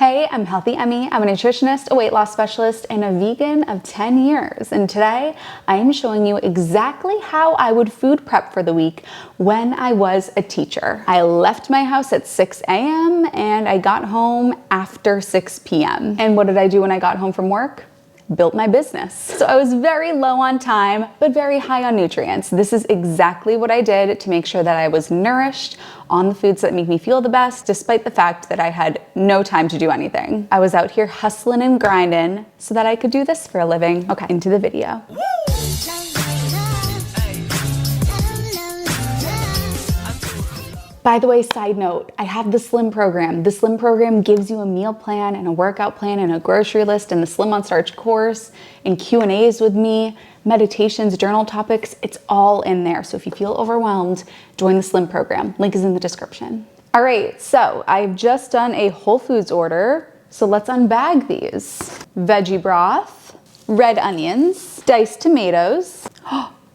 Hey, I'm Healthy Emmie. I'm a nutritionist, a weight loss specialist, and a vegan of 10 years. And today I am showing you exactly how I would food prep for the week when I was a teacher. I left my house at 6 a.m. and I got home after 6 p.m. And what did I do when I got home from work? Built my business. So I was very low on time, but very high on nutrients. This is exactly what I did to make sure that I was nourished on the foods that make me feel the best, despite the fact that I had no time to do anything. I was out here hustling and grinding so that I could do this for a living. Okay, into the video. By the way, side note, I have the Slim program. The Slim program gives you a meal plan and a workout plan and a grocery list and the Slim on Starch course and Q&As with me, meditations, journal topics. It's all in there. So if you feel overwhelmed, join the Slim program. Link is in the description. All right, so I've just done a Whole Foods order. So let's unbag these. Veggie broth, red onions, diced tomatoes,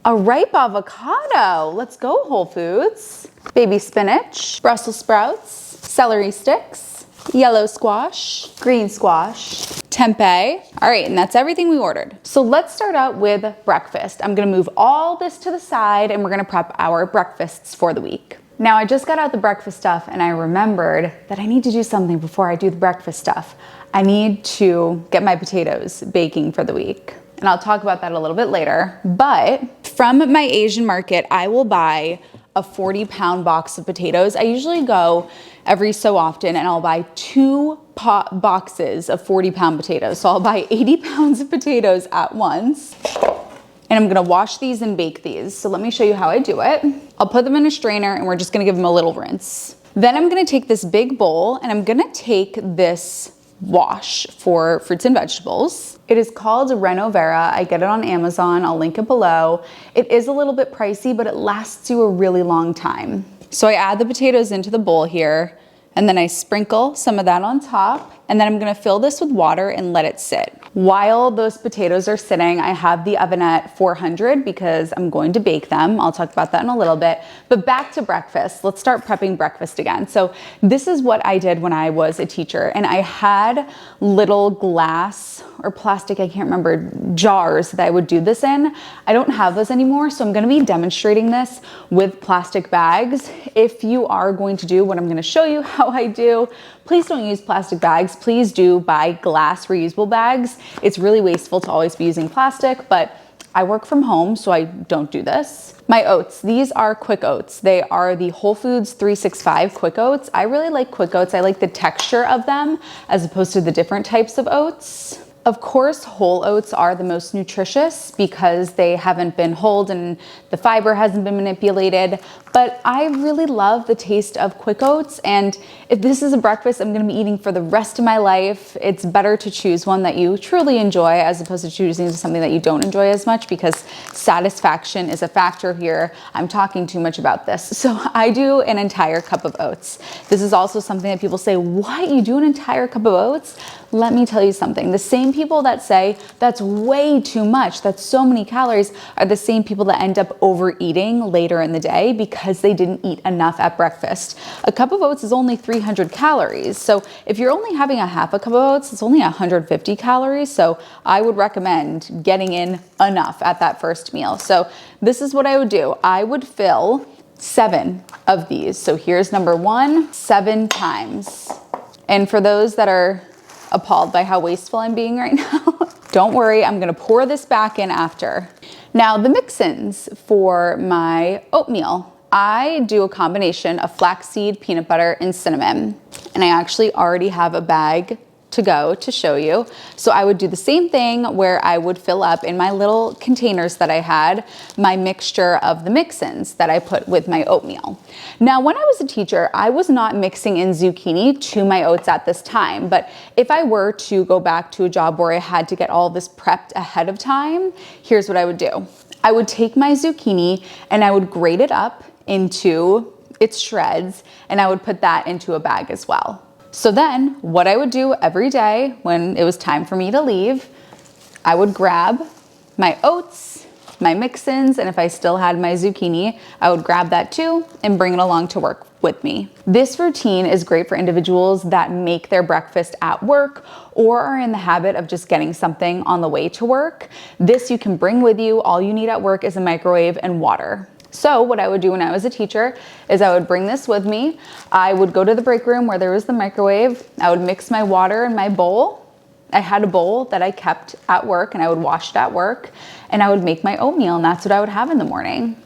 a ripe avocado. Let's go, Whole Foods. Baby spinach, Brussels sprouts, celery sticks, yellow squash, green squash, tempeh. All right, and that's everything we ordered. So let's start out with breakfast. I'm gonna move all this to the side and we're gonna prep our breakfasts for the week. Now I just got out the breakfast stuff and I remembered that I need to do something before I do the breakfast stuff. I need to get my potatoes baking for the week. And I'll talk about that a little bit later. But from my Asian market, I will buy a 40-pound box of potatoes. I usually go every so often and I'll buy 2 boxes of 40-pound potatoes. So I'll buy 80 pounds of potatoes at once. And I'm gonna wash these and bake these. So let me show you how I do it. I'll put them in a strainer and we're just gonna give them a little rinse. Then I'm gonna take this big bowl and I'm gonna take this wash for fruits and vegetables. It is called Reno Vera. I get it on Amazon. I'll link it below. It is a little bit pricey, but it lasts you a really long time. So I add the potatoes into the bowl here, and then I sprinkle some of that on top, and then I'm gonna fill this with water and let it sit. While those potatoes are sitting, I have the oven at 400 because I'm going to bake them. I'll talk about that in a little bit. But back to breakfast. Let's start prepping breakfast again. So this is what I did when I was a teacher, and I had little glass or plastic, I can't remember, jars that I would do this in. I don't have those anymore, so I'm gonna be demonstrating this with plastic bags. If you are going to do what I'm gonna show you how I do, please don't use plastic bags. Please do buy glass reusable bags. It's really wasteful to always be using plastic, but I work from home, so I don't do this. My oats, these are quick oats. They are the Whole Foods 365 quick oats. I really like quick oats. I like the texture of them as opposed to the different types of oats. Of course, whole oats are the most nutritious because they haven't been hulled and the fiber hasn't been manipulated, but I really love the taste of quick oats, and if this is a breakfast I'm gonna be eating for the rest of my life, it's better to choose one that you truly enjoy as opposed to choosing something that you don't enjoy as much, because satisfaction is a factor here. I'm talking too much about this. So I do an entire cup of oats. This is also something that people say, what, you do an entire cup of oats? Let me tell you something. The same people that say that's way too much, that's so many calories, are the same people that end up overeating later in the day because they didn't eat enough at breakfast. A cup of oats is only 300 calories. So if you're only having a half a cup of oats, it's only 150 calories. So I would recommend getting in enough at that first meal. So this is what I would do. I would fill 7 of these. So here's number 1, 7 times. And for those that are appalled by how wasteful I'm being right now, don't worry, I'm gonna pour this back in after. Now the mix-ins for my oatmeal, I do a combination of flaxseed, peanut butter, and cinnamon. And I actually already have a bag to go to show you. So I would do the same thing where I would fill up in my little containers that I had my mixture of the mix-ins that I put with my oatmeal. Now, when I was a teacher, I was not mixing in zucchini to my oats at this time, but if I were to go back to a job where I had to get all this prepped ahead of time, here's what I would do. I would take my zucchini and I would grate it up into its shreds, and I would put that into a bag as well. So then what I would do every day when it was time for me to leave, I would grab my oats, my mix-ins, and if I still had my zucchini, I would grab that too and bring it along to work with me. This routine is great for individuals that make their breakfast at work or are in the habit of just getting something on the way to work. This you can bring with you. All you need at work is a microwave and water. So what I would do when I was a teacher is I would bring this with me. I would go to the break room where there was the microwave. I would mix my water in my bowl. I had a bowl that I kept at work and I would wash it at work, and I would make my oatmeal, and that's what I would have in the morning.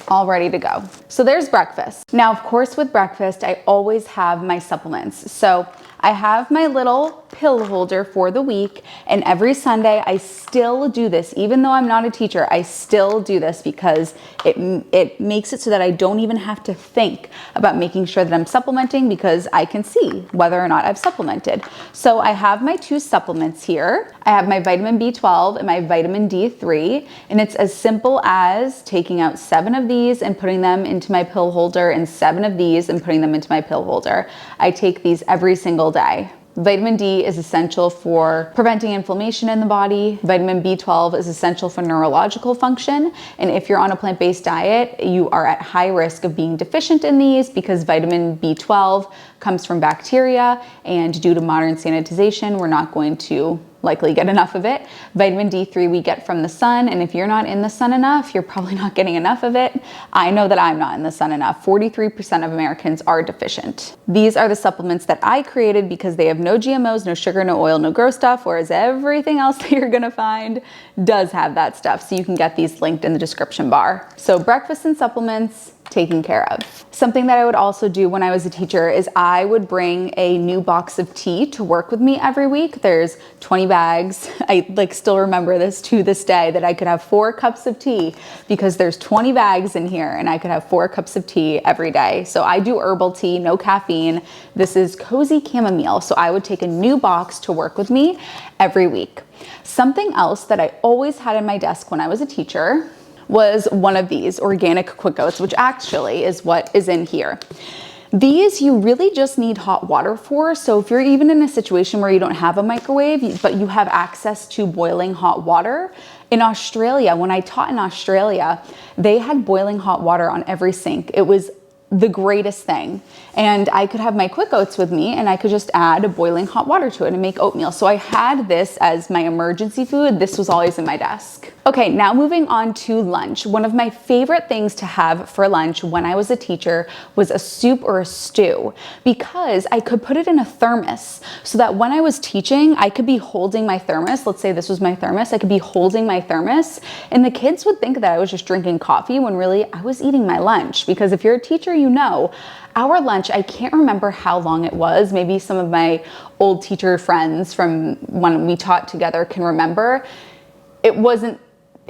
All ready to go. So there's breakfast. Now, of course, with breakfast, I always have my supplements. So I have my little pill holder for the week, and every Sunday I still do this. Even though I'm not a teacher, I still do this because it makes it so that I don't even have to think about making sure that I'm supplementing, because I can see whether or not I've supplemented. So I have my 2 supplements here. I have my vitamin B12 and my vitamin D3, and it's as simple as taking out 7 of these and putting them into my pill holder, and 7 of these and putting them into my pill holder. I take these every single day. Vitamin D is essential for preventing inflammation in the body. Vitamin B12 is essential for neurological function. And if you're on a plant-based diet, you are at high risk of being deficient in these, because vitamin B12 comes from bacteria, and due to modern sanitization, we're not going to likely get enough of it. Vitamin D3 we get from the sun, and if you're not in the sun enough, you're probably not getting enough of it. I know that I'm not in the sun enough. 43% of Americans are deficient. These are the supplements that I created because they have no GMOs, no sugar, no oil, no gross stuff, whereas everything else that you're gonna find does have that stuff. So you can get these linked in the description bar. So breakfast and supplements taken care of. Something that I would also do when I was a teacher is I would bring a new box of tea to work with me every week. There's 20 bags. I still remember this to this day, that I could have 4 cups of tea because there's 20 bags in here, and I could have 4 cups of tea every day. So I do herbal tea, no caffeine. This is cozy chamomile. So I would take a new box to work with me every week. Something else that I always had in my desk when I was a teacher was one of these organic quick oats, which actually is what is in here. These you really just need hot water for. So if you're even in a situation where you don't have a microwave, but you have access to boiling hot water, in Australia, when I taught in Australia, they had boiling hot water on every sink. It was the greatest thing. And I could have my quick oats with me, and I could just add boiling hot water to it and make oatmeal. So I had this as my emergency food. This was always in my desk. Okay, now moving on to lunch. One of my favorite things to have for lunch when I was a teacher was a soup or a stew, because I could put it in a thermos so that when I was teaching, I could be holding my thermos. Let's say this was my thermos. I could be holding my thermos, and the kids would think that I was just drinking coffee when really I was eating my lunch. Because if you're a teacher, you know, our lunch, I can't remember how long it was. Maybe some of my old teacher friends from when we taught together can remember. It wasn't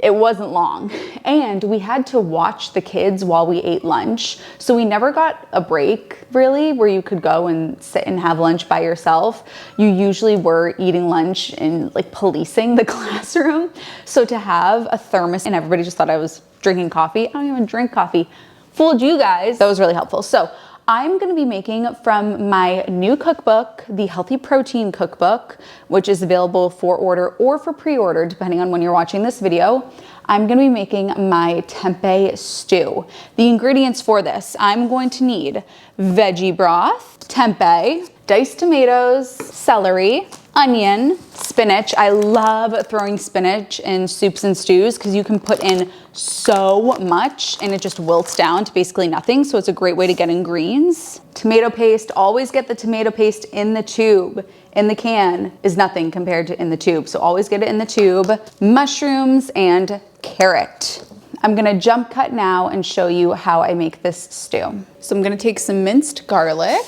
long, and we had to watch the kids while we ate lunch. So we never got a break really where you could go and sit and have lunch by yourself. You usually were eating lunch and policing the classroom. So to have a thermos, and everybody just thought I was drinking coffee. I don't even drink coffee. Fooled you guys. That was really helpful. So I'm going to be making from my new cookbook, the Healthy Protein Cookbook, which is available for order or for pre-order, depending on when you're watching this video. I'm going to be making my tempeh stew. The ingredients for this, I'm going to need veggie broth, tempeh, diced tomatoes, celery, onion, spinach. I love throwing spinach in soups and stews because you can put in so much and it just wilts down to basically nothing. So it's a great way to get in greens. Tomato paste, always get the tomato paste in the tube. In the can is nothing compared to in the tube. So always get it in the tube. Mushrooms and carrot. I'm gonna jump cut now and show you how I make this stew. So I'm gonna take some minced garlic.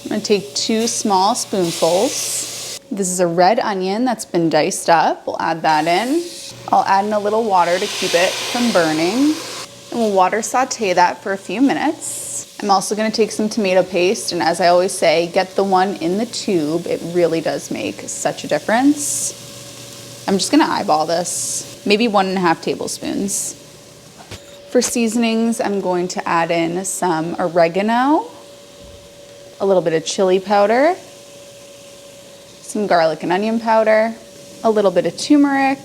I'm gonna take 2 small spoonfuls. This is a red onion that's been diced up. We'll add that in. I'll add in a little water to keep it from burning. And we'll water saute that for a few minutes. I'm also gonna take some tomato paste, and as I always say, get the one in the tube. It really does make such a difference. I'm just gonna eyeball this. Maybe 1.5 tablespoons. For seasonings, I'm going to add in some oregano, a little bit of chili powder, some garlic and onion powder, a little bit of turmeric.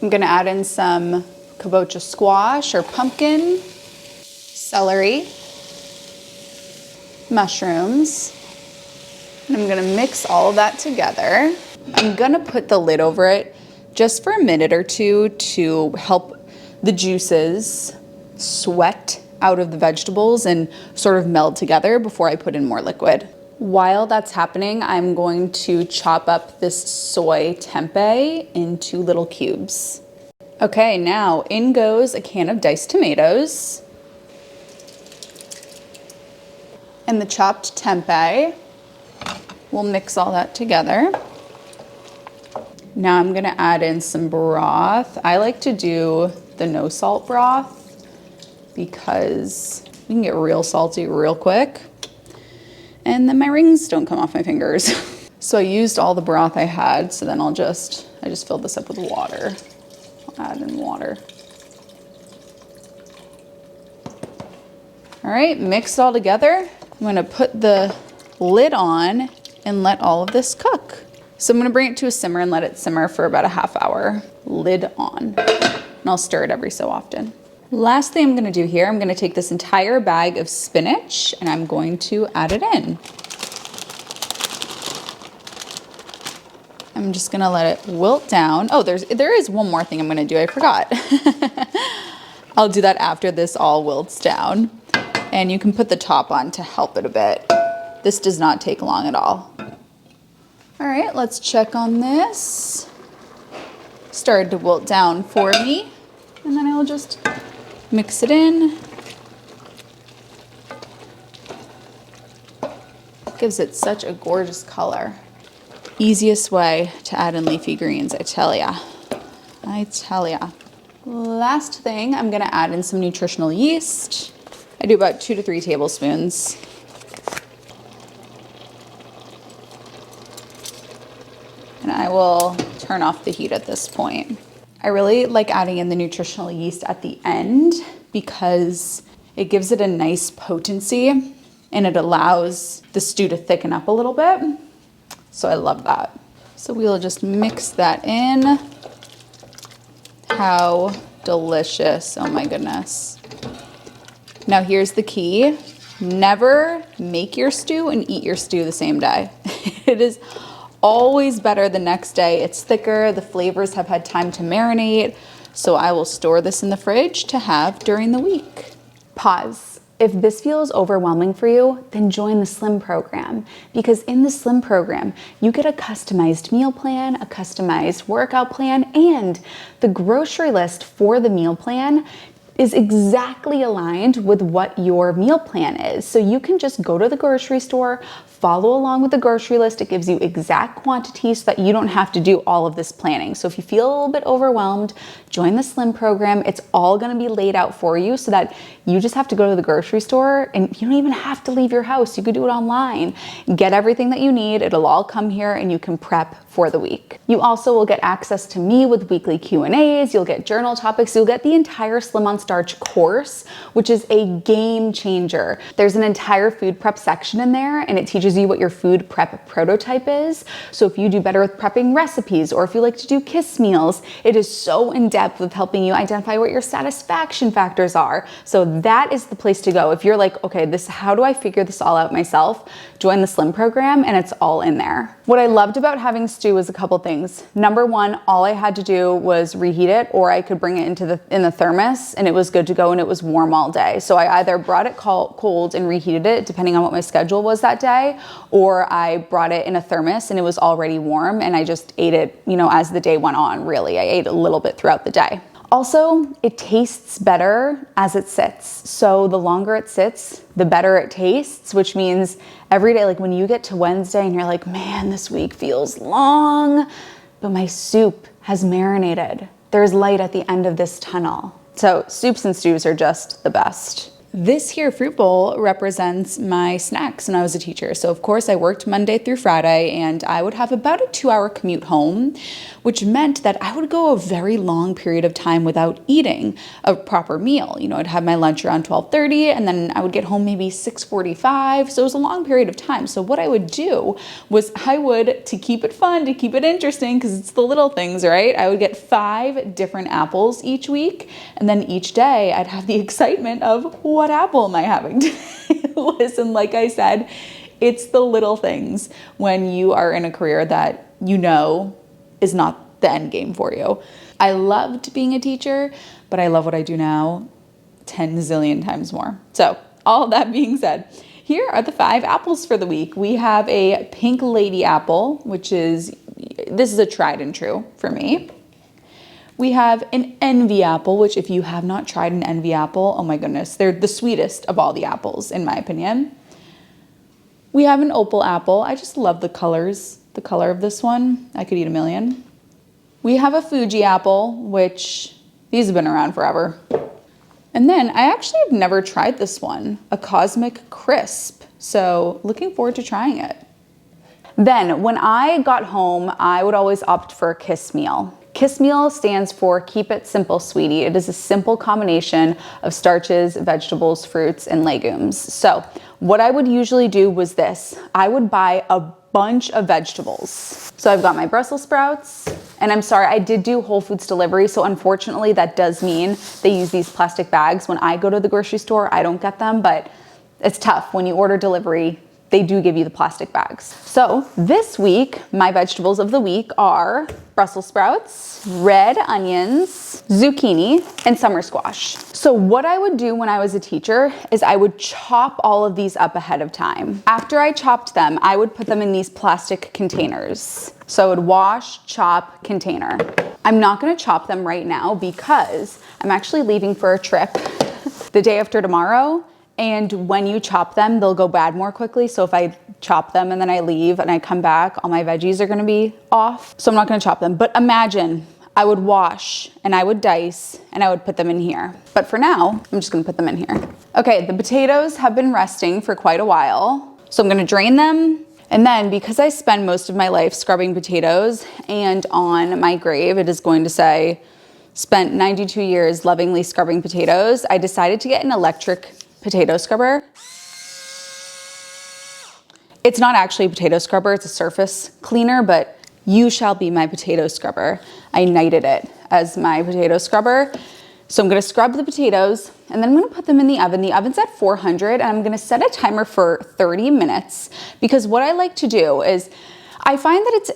I'm gonna add in some kabocha squash or pumpkin, celery, mushrooms. And I'm gonna mix all of that together. I'm gonna put the lid over it just for a minute or two to help the juices sweat out of the vegetables and sort of meld together before I put in more liquid. While that's happening, I'm going to chop up this soy tempeh into little cubes. Okay, now in goes a can of diced tomatoes and the chopped tempeh. We'll mix all that together. Now I'm gonna add in some broth. I like to do the no salt broth because you can get real salty real quick. And then my rings don't come off my fingers. So I used all the broth I had, so then I just filled this up with water. I'll add in water. All right, mix it all together. I'm gonna put the lid on and let all of this cook. So I'm gonna bring it to a simmer and let it simmer for about a half hour. Lid on. And I'll stir it every so often. Last thing I'm gonna do here, I'm gonna take this entire bag of spinach and I'm going to add it in. I'm just gonna let it wilt down. Oh, there is one more thing I'm gonna do, I forgot. I'll do that after this all wilts down. And you can put the top on to help it a bit. This does not take long at all. All right, let's check on this. Started to wilt down for me. And then I'll just mix it in. Gives it such a gorgeous color. Easiest way to add in leafy greens, I tell ya. I tell ya. Last thing, I'm gonna add in some nutritional yeast. I do about 2 to 3 tablespoons. And I will turn off the heat at this point. I really like adding in the nutritional yeast at the end because it gives it a nice potency and it allows the stew to thicken up a little bit. So I love that. So we'll just mix that in. How delicious, oh my goodness. Now here's the key. Never make your stew and eat your stew the same day. It is always better the next day. It's thicker, the flavors have had time to marinate, so I will store this in the fridge to have during the week. Pause. If this feels overwhelming for you, then join the Slim program, because in the Slim program, you get a customized meal plan, a customized workout plan, and the grocery list for the meal plan is exactly aligned with what your meal plan is. So you can just go to the grocery store, follow along with the grocery list. It gives you exact quantities so that you don't have to do all of this planning. So if you feel a little bit overwhelmed, join the Slim program. It's all gonna be laid out for you so that you just have to go to the grocery store and you don't even have to leave your house. You could do it online. Get everything that you need. It'll all come here and you can prep for the week. You also will get access to me with weekly Q&As. You'll get journal topics. You'll get the entire Slim on Starch course, which is a game changer. There's an entire food prep section in there and it teaches you what your food prep prototype is. So if you do better with prepping recipes or if you like to do kiss meals, it is so in depth with helping you identify what your satisfaction factors are. So that is the place to go. If you're like, okay, how do I figure this all out myself? Join the Slim program and it's all in there. What I loved about having stew was a couple things. Number one, all I had to do was reheat it, or I could bring it in the thermos and it was good to go and it was warm all day. So I either brought it cold and reheated it depending on what my schedule was that day, or I brought it in a thermos and it was already warm and I just ate it, as the day went on, really. I ate a little bit throughout the day. Also, it tastes better as it sits. So the longer it sits, the better it tastes, which means every day, like when you get to Wednesday and you're like, man, this week feels long, but my soup has marinated. There's light at the end of this tunnel. So soups and stews are just the best. This here fruit bowl represents my snacks when I was a teacher. So of course I worked Monday through Friday and I would have about a 2-hour commute home, which meant that I would go a very long period of time without eating a proper meal. I'd have my lunch around 12:30 and then I would get home maybe 6:45. So it was a long period of time. So what I would do was to keep it fun, to keep it interesting, because it's the little things, right? I would get 5 different apples each week. And then each day I'd have the excitement of, what apple am I having today? Listen, like I said, it's the little things when you are in a career that you know is not the end game for you. I loved being a teacher, but I love what I do now 10 zillion times more. So all that being said, here are the 5 apples for the week. We have a pink lady apple, this is a tried and true for me. We have an envy apple, which if you have not tried an envy apple, oh my goodness, they're the sweetest of all the apples, in my opinion. We have an opal apple. I just love the colors, the color of this one. I could eat a million. We have a Fuji apple, which these have been around forever. And then I actually have never tried this one, a Cosmic Crisp. So looking forward to trying it. Then when I got home, I would always opt for a Kiss meal. Kiss meal stands for Keep It Simple, Sweetie. It is a simple combination of starches, vegetables, fruits, and legumes. So what I would usually do was this. I would buy a bunch of vegetables. So I've got my Brussels sprouts, and I'm sorry, I did do Whole Foods delivery, so unfortunately that does mean they use these plastic bags. When I go to the grocery store, I don't get them, but it's tough. When you order delivery, they do give you the plastic bags. So this week, my vegetables of the week are Brussels sprouts, red onions, zucchini, and summer squash. So what I would do when I was a teacher is I would chop all of these up ahead of time. After I chopped them, I would put them in these plastic containers. So I would wash, chop, container. I'm not gonna chop them right now because I'm actually leaving for a trip the day after tomorrow. And when you chop them, they'll go bad more quickly. So if I chop them and then I leave and I come back, all my veggies are gonna be off. So I'm not gonna chop them. But imagine I would wash and I would dice and I would put them in here. But for now, I'm just gonna put them in here. Okay, the potatoes have been resting for quite a while. So I'm gonna drain them. And then because I spend most of my life scrubbing potatoes, and on my grave, it is going to say, spent 92 years lovingly scrubbing potatoes, I decided to get an electric potato scrubber. It's not actually a potato scrubber, it's a surface cleaner, but you shall be my potato scrubber. I knighted it as my potato scrubber. So I'm gonna scrub the potatoes and then I'm gonna put them in the oven. The oven's at 400 and I'm gonna set a timer for 30 minutes because what I like to do is I find that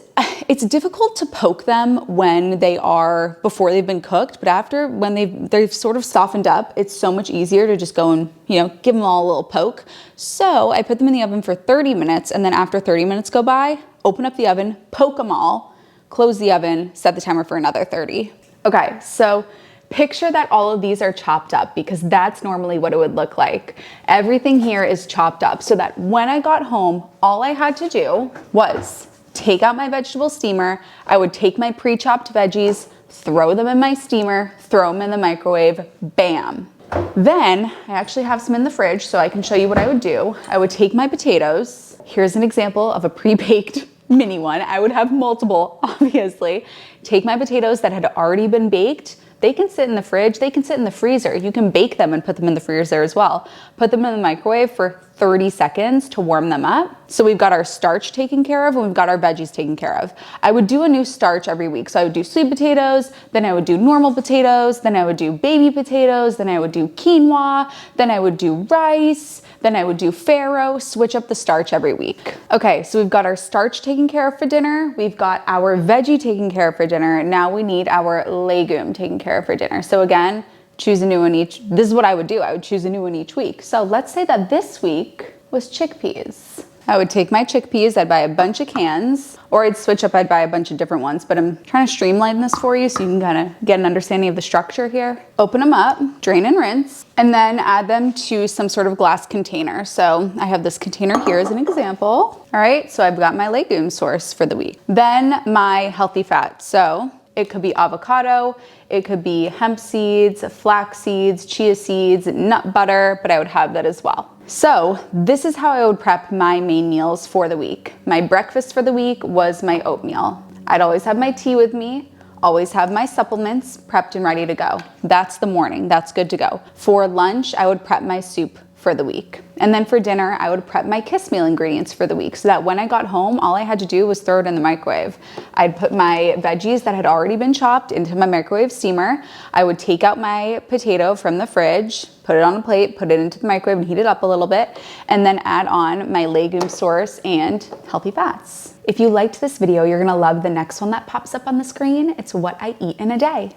it's difficult to poke them when they are, before they've been cooked, but after, when they've sort of softened up, it's so much easier to just go and, give them all a little poke. So I put them in the oven for 30 minutes, and then after 30 minutes go by, open up the oven, poke them all, close the oven, set the timer for another 30. Okay, so picture that all of these are chopped up because that's normally what it would look like. Everything here is chopped up so that when I got home, all I had to do was take out my vegetable steamer. I would take my pre-chopped veggies, throw them in my steamer, throw them in the microwave, bam. Then I actually have some in the fridge so I can show you what I would do. I would take my potatoes. Here's an example of a pre-baked mini one. I would have multiple, obviously. Take my potatoes that had already been baked. They can sit in the fridge, they can sit in the freezer. You can bake them and put them in the freezer as well. Put them in the microwave for 30 seconds to warm them up. So we've got our starch taken care of and we've got our veggies taken care of. I would do a new starch every week. So I would do sweet potatoes, then I would do normal potatoes, then I would do baby potatoes, then I would do quinoa, then I would do rice, then I would do farro, switch up the starch every week. Okay, so we've got our starch taken care of for dinner. We've got our veggie taken care of for dinner. Now we need our legume taken care of for dinner. So again, choose a new one each. This is what I would do. I would choose a new one each week. So let's say that this week was chickpeas. I would take my chickpeas, I'd buy a bunch of cans, or I'd switch up, I'd buy a bunch of different ones, but I'm trying to streamline this for you so you can kind of get an understanding of the structure here. Open them up, drain and rinse, and then add them to some sort of glass container. So I have this container here as an example. All right, so I've got my legume source for the week. Then my healthy fat. So it could be avocado, it could be hemp seeds, flax seeds, chia seeds, nut butter, but I would have that as well. So this is how I would prep my main meals for the week. My breakfast for the week was my oatmeal. I'd always have my tea with me, always have my supplements prepped and ready to go. That's the morning, that's good to go. For lunch, I would prep my soup for the week. And then for dinner, I would prep my kiss meal ingredients for the week so that when I got home, all I had to do was throw it in the microwave. I'd put my veggies that had already been chopped into my microwave steamer. I would take out my potato from the fridge, put it on a plate, put it into the microwave and heat it up a little bit, and then add on my legume source and healthy fats. If you liked this video, you're gonna love the next one that pops up on the screen. It's what I eat in a day.